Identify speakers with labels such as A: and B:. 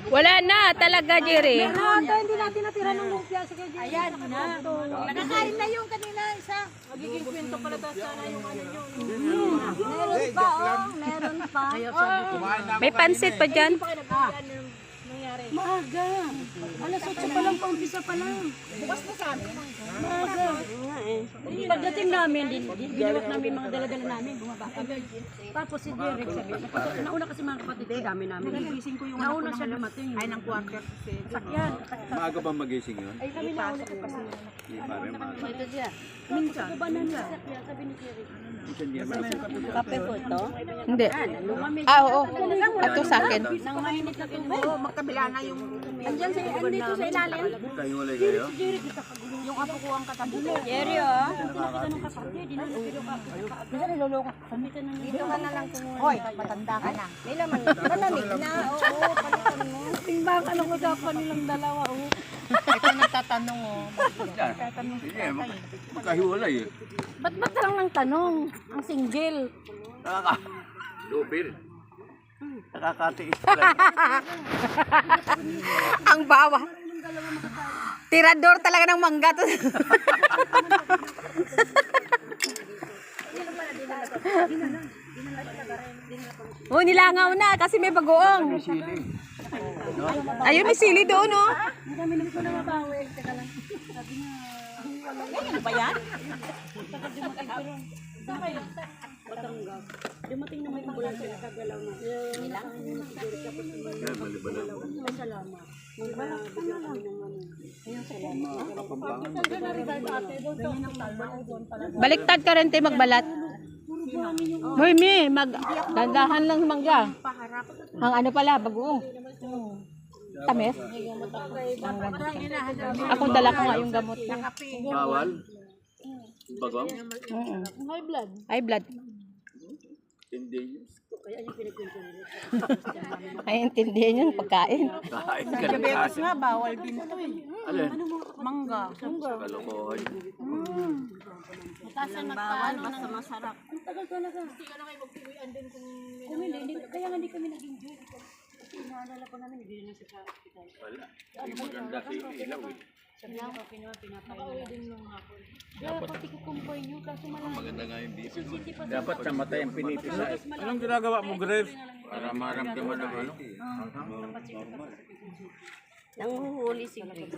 A: Wala na talaga, Jerry.
B: Hindi natin natira ng lumpia. Sige, Jerry.
C: Ayan na. Nakakain na yung kanina isa.
B: Magiging kwento pala tayo sana yung ano nyo.
C: Meron pa, oh. Meron pa.
A: May pansit pa dyan.
B: Maaga. Alas 8 pa lang, paumpisa pa lang.
C: Bukas na sa amin.
B: Maaga. Pagdating namin, giniwat namin mga dala-dala namin, bumaba kami. Tapos si Derek sabi, nauna kasi mga kapatid, dami namin. Nagising ko yung nauna siya dumating. Ay, ng quarter. Sakyan.
D: Maaga ba magising yun?
B: Ay, kami nauna ko kasi.
D: Hindi pa rin maaga.
B: Ito siya. Minsan. Ito ba na niya? Sabi ni Derek.
D: Minsan di naman ako.
C: Kape po ito.
A: Hindi. Oo. Ito sa akin.
B: Nang mainit na tubig.
C: Oo, magkabila na yung... Andyan sa, andito sa ilalim.
D: Kayo wala kayo?
B: Yung apo ko ang katabi.
C: Jerry, oh.
B: Kita ng kapatid, di na pero minsan niloloko. Kamitan na
C: Dito ka na lang tumulong. Hoy, matanda ka na. May laman. Malamig na. Oo, palitan mo.
B: timbang ano ko dapat nilang dalawa. Oh.
C: Ito nagtatanong, oh.
D: Sige, magkahiwalay eh.
B: Ba't lang ng tanong? Ang single.
D: Lupil. Nakakatiis talaga.
A: Ang bawa. Tirador talaga ng mangga to. Oh, nilangaw na kasi may bagoong. Ayun, may sili doon, oh.
C: Ano ba yan?
B: Dumating naman yung bulan sila kagalaw na.
C: Nilang?
B: Salamat. Bigyan kami ng ano.
A: Baliktad ka rin, te, magbalat. Hoy, mi, dandahan lang mangga. Ang ano pala, bagoong. Tamis. Ako dala ko nga yung gamot ko.
D: Bawal? Bagong?
B: High blood.
A: Ay, blood.
D: Hindi yun.
A: Ay, intindihan yung pagkain.
D: Kain ka na
C: Diabetes
D: kasi.
C: nga, bawal din ito eh.
D: Alin?
C: Mangga.
D: Kalokohan.
C: Butasan magpaano basta masarap.
B: Tagal talaga. Hindi ka na kayo magpiwian din kung hindi. Kaya nga hindi kami naging joy. Kasi inaalala ko namin, hindi na sa hospital.
D: Wala. Hindi maganda si ilaw eh.
B: Sabi niya, pinapauwi din nung hapon. Kaya pati ko kumpay niyo, kaso malaki.
D: Maganda nga yung bisi.
E: Dapat namatay ang pinipis sa...
D: Anong ginagawa mo, Graves? Para maramdaman ng ano?
C: Nanguhuli si Grace.